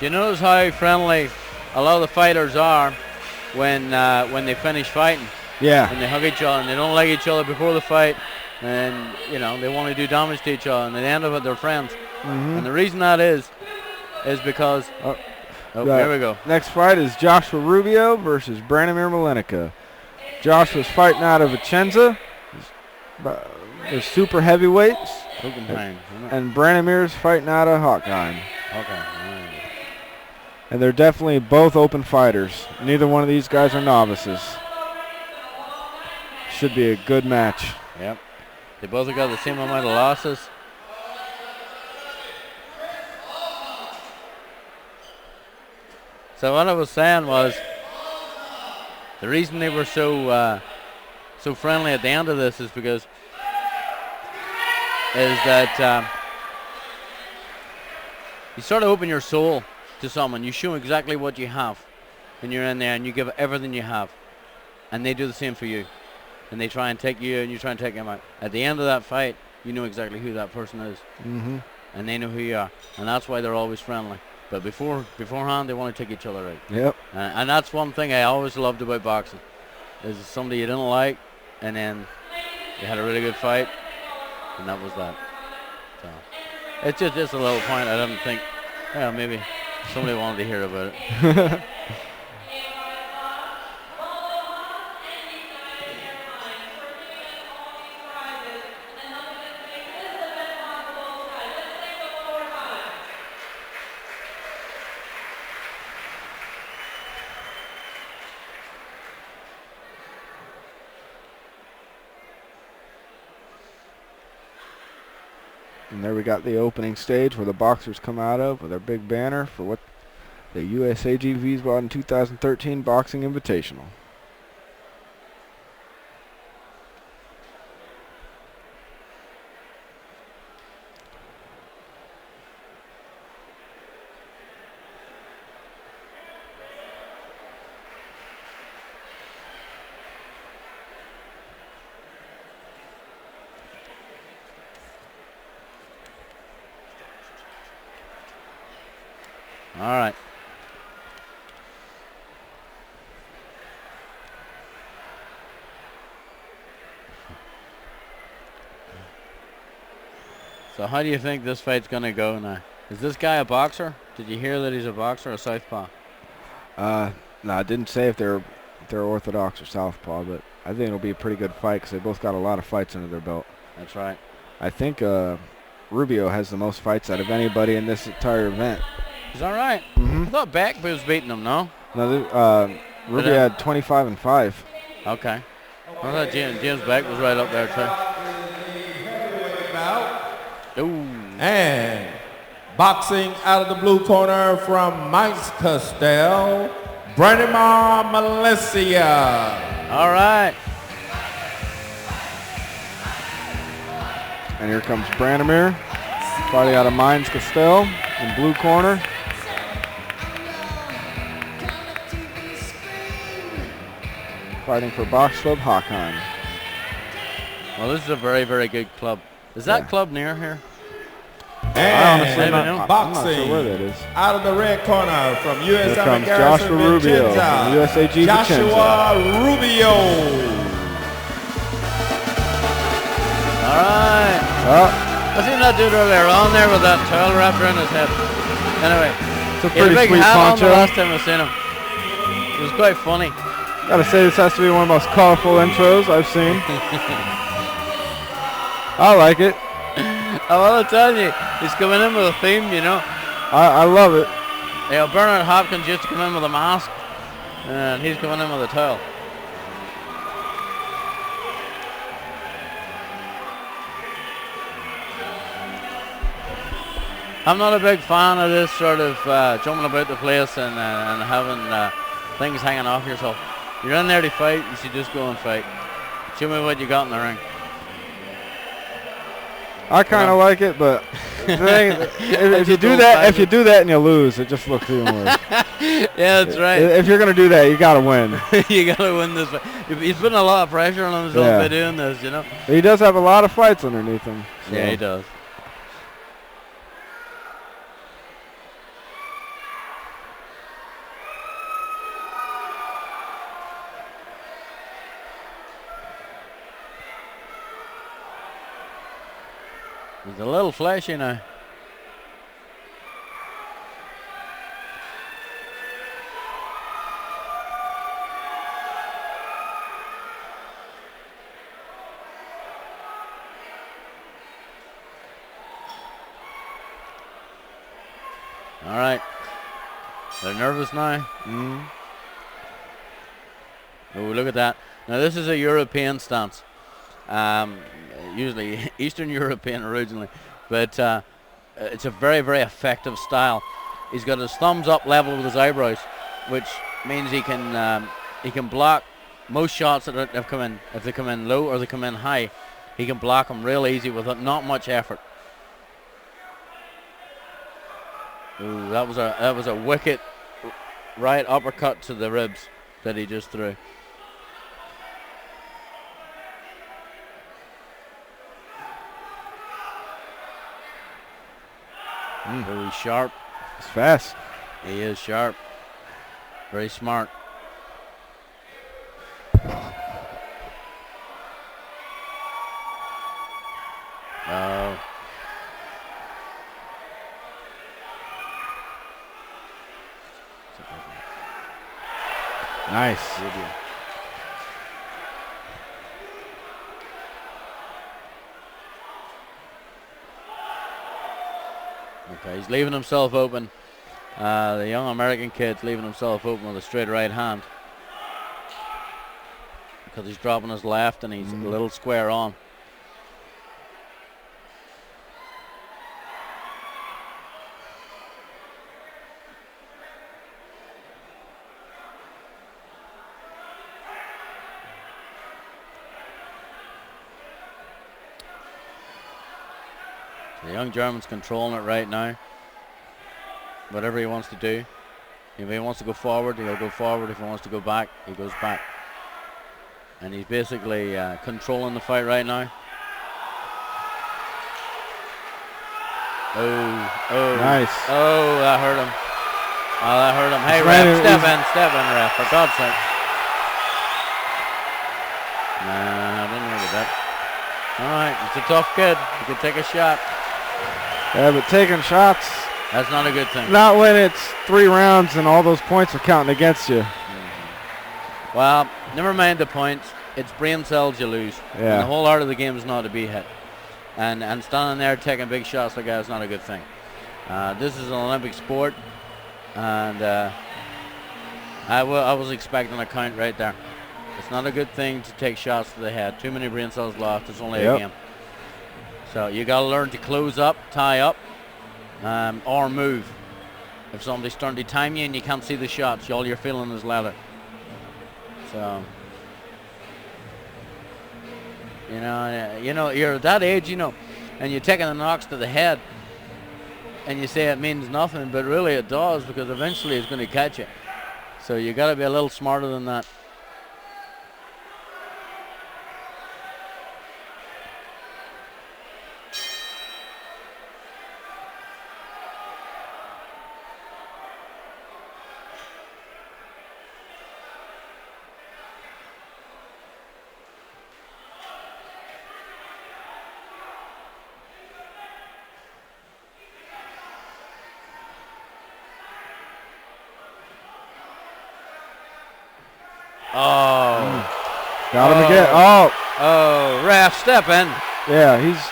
Do you notice how friendly a lot of the fighters are when they finish fighting? Yeah. And they hug each other and they don't like each other before the fight, and they want to do damage to each other, and at the end of it they're friends. And the reason that is because here we go. Next fight is Joshua Rubio versus Branimir Malenica. Joshua's fighting out of Vicenza. They're super heavyweights. And Branimir's fighting out of Hockheim. And they're definitely both open fighters. Neither one of these guys are novices. Should be a good match. Yep. They both have got the same amount of losses. So what I was saying was, the reason they were so friendly at the end of this is that you sort of open your soul to someone. You show exactly what you have when you're in there, and you give everything you have, and they do the same for you, and they try and take you and you try and take them out. At the end of that fight, you know exactly who that person is, and they know who you are, and that's why they're always friendly. But beforehand, they want to take each other out. Yep. And that's one thing I always loved about boxing, is somebody you didn't like, and then you had a really good fight, and that was that. So it's just a little point. I didn't think, maybe somebody wanted to hear about it. And there we got the opening stage where the boxers come out of with their big banner for what the USAG Wiesbaden 2013 Boxing Invitational. All right. So how do you think this fight's going to go now? Is this guy a boxer? Did you hear that he's a boxer or a southpaw? No, I didn't say if they're orthodox or southpaw, but I think it'll be a pretty good fight because they both got a lot of fights under their belt. That's right. I think Rubio has the most fights out of anybody in this entire event. Is that right? I thought Beck was beating him, no? No, Rubio had 25 and 5. Okay. I thought James Beck was right up there, too. Ooh. And boxing out of the blue corner from Mainz Castel, Branimir Malenica. All right. And here comes Branimir, fighting out of Mainz Castel in blue corner. Fighting for Box Club Hockheim. Well, this is a very, very good club. Is that club near here? And I'm not boxing sure where that is. out of the red corner from US Here comes Garrison, Joshua Rubio Vicenza, from USAG Joshua Vicenza. Rubio. All right. I seen that dude earlier on there with that towel wrapped around his head. Anyway, It's a he had a pretty big sweet hat on the poncho. last time I seen him. It was quite funny. Gotta say, this has to be one of the most colorful intros I've seen. I like it. I want to tell you, he's coming in with a theme, you know. I love it. Yeah, Bernard Hopkins used to come in with a mask, and he's coming in with a towel. I'm not a big fan of this sort of jumping about the place and having things hanging off yourself. You're in there to fight, you should just go and fight. Show me what you got in the ring. I kind of like it, but if you do that and you lose, it just looks even worse. Yeah, that's right. If you're gonna do that, you gotta win. You gotta win this fight. He's putting a lot of pressure on himself by doing this, you know. He does have a lot of fights underneath him. So. Yeah, he does. It's a little fleshy now. All right. They're nervous now. Mm. Oh, look at that. Now, this is a European stance. Usually Eastern European originally. But it's a very, very effective style. He's got his thumbs up level with his eyebrows, which means he can block most shots that have come in. If they come in low or they come in high, he can block them real easy with not much effort. Ooh, that was a wicked right uppercut to the ribs that he just threw. Very sharp. He's fast. He is sharp. Very smart. Oh. Nice. Rubio. Okay, he's leaving himself open. The young American kid's leaving himself open with a straight right hand. Because he's dropping his left and he's a little square on. The young German's controlling it right now. Whatever he wants to do. If he wants to go forward, he'll go forward. If he wants to go back, he goes back. And he's basically controlling the fight right now. Oh. Nice. Oh, that hurt him. Oh, that hurt him. Hey, ref, step in, ref, for God's sake. Nah, I didn't know that. All right, it's a tough kid. He can take a shot. Yeah, but taking shots. That's not a good thing. Not when it's 3 rounds and all those points are counting against you. Well, never mind the points. It's brain cells you lose. Yeah. And the whole art of the game is not to be hit. And standing there taking big shots like that is not a good thing. This is an Olympic sport. And I was expecting a count right there. It's not a good thing to take shots to the head. Too many brain cells lost. It's only a game. So you got to learn to close up, tie up, or move. If somebody's starting to time you and you can't see the shots, all you're feeling is leather. So, you know, you're at that age, you know, and you're taking the knocks to the head, and you say it means nothing, but really it does, because eventually it's going to catch you. So you got to be a little smarter than that. Got him again. Oh, ref, step in. Yeah, Jesus.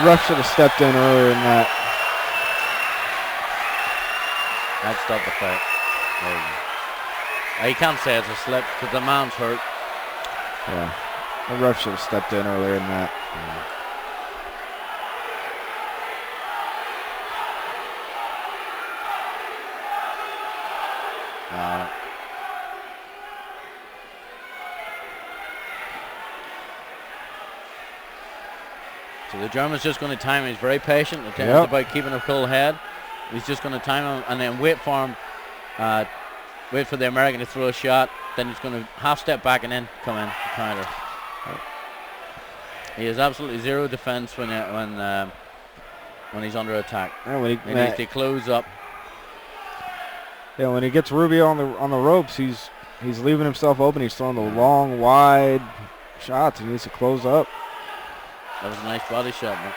Ref should have stepped in earlier than that. That stopped the fight. You can't say it's a slip because the man's hurt. Yeah, the ref should have stepped in earlier than that. So the German's just going to time him. He's very patient. It's about keeping a cool head. He's just going to time him and then wait for him. Wait for the American to throw a shot. Then he's going to half step back and then come in counter. He has absolutely zero defense when he's under attack. Yeah, when he needs to close up. Yeah, when he gets Rubio on the ropes, he's leaving himself open. He's throwing the long, wide shots. He needs to close up. That was a nice body shot, man.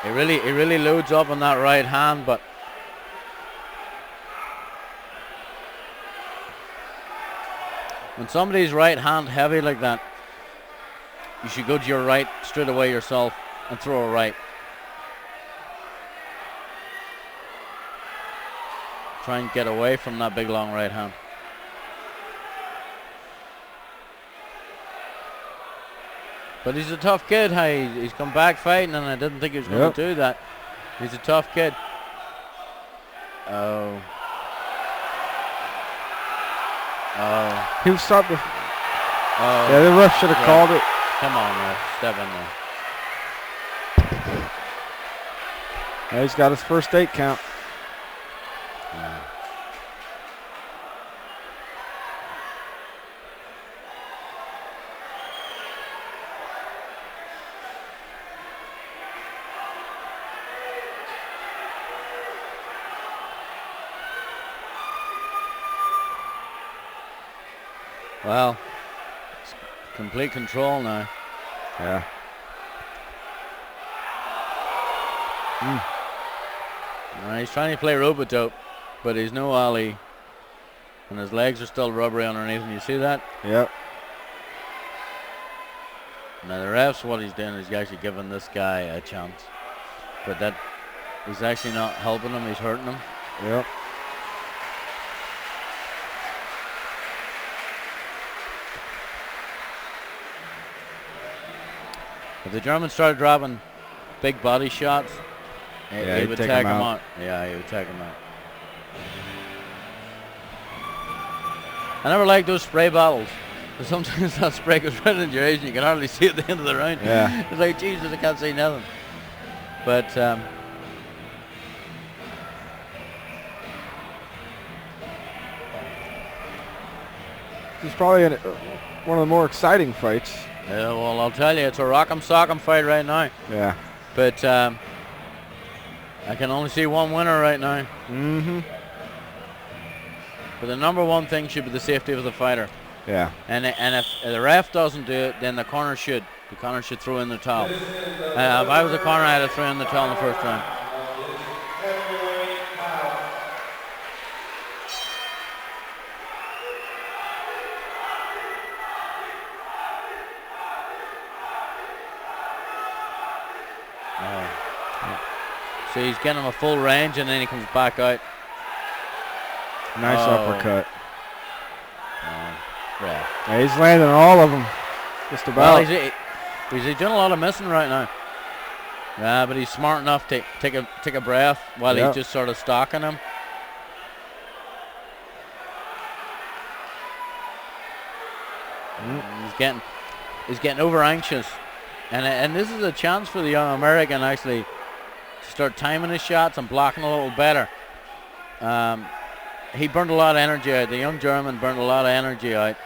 He really loads up on that right hand, but when somebody's right hand heavy like that, you should go to your right straight away yourself and throw a right. Try and get away from that big long right hand. But he's a tough kid. He's come back fighting, and I didn't think he was going to do that. He's a tough kid. Oh. He was stopped. Oh. Yeah, the ref should have called it. Come on, ref. Step in there. Yeah, he's got his first 8 count. Yeah. Well, it's complete control now. Yeah. He's trying to play rope-a-dope, but he's no Ali. And his legs are still rubbery underneath him. You see that? Yep. Now the ref's what he's doing is he's actually giving this guy a chance. But that he's actually not helping him, he's hurting him. Yep. If the German started dropping big body shots, he would take him out. Yeah, he would take him out. I never liked those spray battles. Sometimes that spray goes right into your eyes and you can hardly see at the end of the round. Yeah. It's like, Jesus, I can't see nothing. But It's probably one of the more exciting fights. yeah, well, I'll tell you, it's a rock'em sock'em fight right now. Yeah. But I can only see one winner right now. Mm-hmm. But the number one thing should be the safety of the fighter. Yeah. And if the ref doesn't do it, then the corner should. The corner should throw in the towel. If I was a corner, I'd have thrown in the towel in the first round. So he's getting him a full range, and then he comes back out. Nice uppercut. Yeah. Yeah, he's landing all of them. Just about. Well, he's doing a lot of missing right now. Yeah, but he's smart enough to take a breath while he's just sort of stalking him. He's getting over anxious, and this is a chance for the young American actually to start timing his shots and blocking a little better. He burned a lot of energy out. The young German burned a lot of energy out,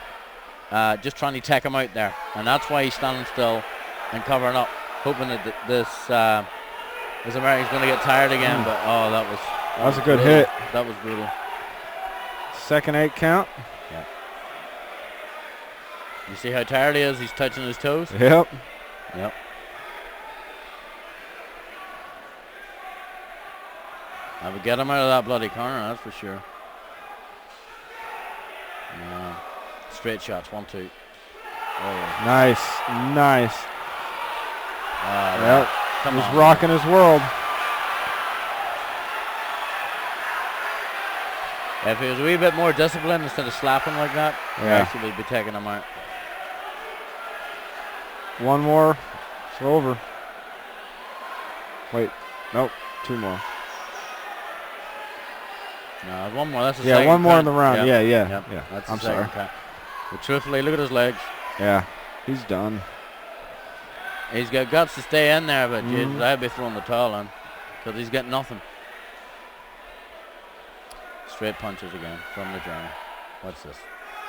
just trying to take him out there, and that's why he's standing still and covering up, hoping that this American's going to get tired again. But that was a good brutal. hit. That was brutal. Second 8 count. Yeah. You see how tired he is? He's touching his toes. Yep. Yep. I would get him out of that bloody corner, that's for sure. Yeah. Straight shots, 1, 2. Oh. Nice. Yep. Come He's on, rocking his world. If he was a wee bit more disciplined instead of slapping like that, he Yeah. actually would be taking him out. One more. It's over. Wait. Nope. 2 more. No, one more. That's the Yeah, second one more count. in the round. Yep. Yeah. Yep. That's I'm the second sorry. count. But truthfully, look at his legs. Yeah. He's done. He's got guts to stay in there, but Jesus, I'd be throwing the towel in because he's got nothing. Straight punches again from the German. What's this?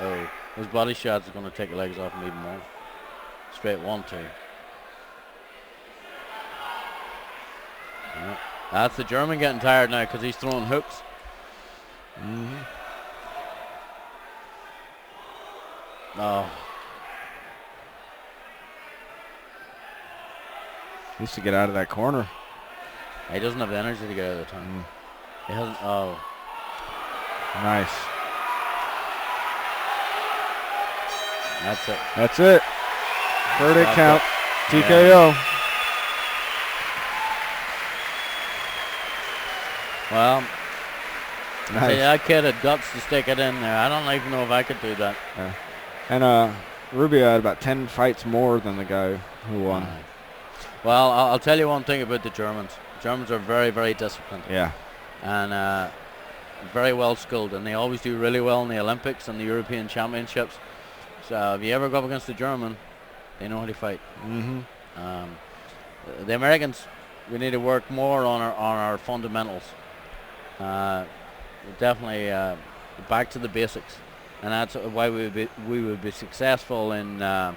Oh, those body shots are going to take the legs off him even more. Straight 1, 2. Yeah. That's the German getting tired now because he's throwing hooks. Oh, Needs to get out of that corner. He doesn't have the energy to get out of the turn. He hasn't. Oh. Nice. That's it. That's it. Verdict count. TKO. Yeah. Well, Nice. that kid had guts to stick it in there. I don't even know if I could do that. Yeah. And Rubio had about 10 fights more than the guy who won. Well, I'll tell you one thing about the Germans. Germans are very, very disciplined. Yeah. And very well skilled, and they always do really well in the Olympics and the European Championships. So if you ever go up against the German, they know how to fight. The Americans, we need to work more on our fundamentals. Definitely back to the basics, and that's why we would be successful in the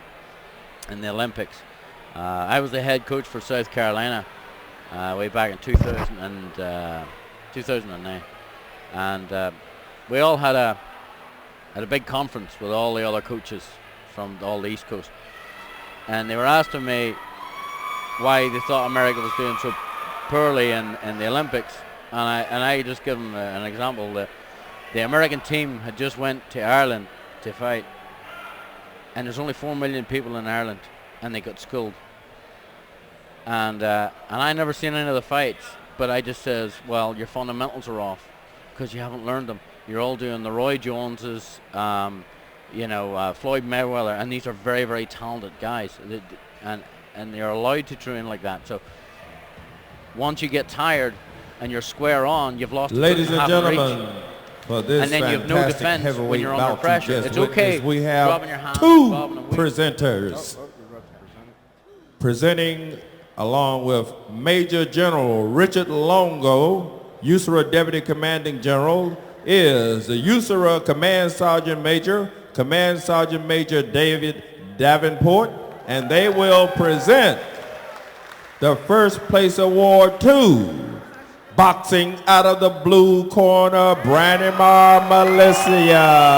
Olympics. I was the head coach for South Carolina way back in 2009, and we all had a big conference with all the other coaches from all the East Coast, and they were asking me why they thought America was doing so poorly in the Olympics, and I just give them an example that the American team had just went to Ireland to fight, and there's only 4 million people in Ireland, and they got schooled. And I never seen any of the fights, but I just says, well, your fundamentals are off because you haven't learned them. You're all doing the Roy Joneses, Floyd Mayweather, and these are very, very talented guys, and they're allowed to train like that. So once you get tired and you're square on, you've lost. Ladies and gentlemen, for this and then you have no defense when you're under pressure. It's okay. We have dropping your hands, two bobbing and presenters presenting along with Major General Richard Longo, USARA Deputy Commanding General, is the USARA Command Sergeant Major David Davenport, and they will present the first place award to boxing out of the blue corner, Branimir Malenica.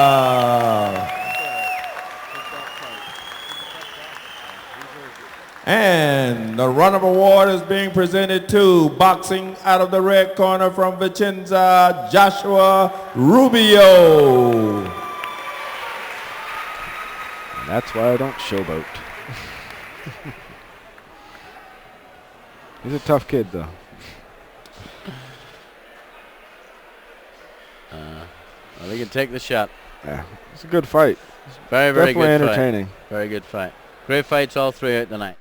And the run-up award is being presented to boxing out of the red corner from Vicenza, Joshua Rubio. And that's why I don't showboat. He's a tough kid, though. Well, he can take the shot. Yeah, it's a good fight. Very, very Definitely good entertaining. fight. Very good fight. Great fights all throughout the night.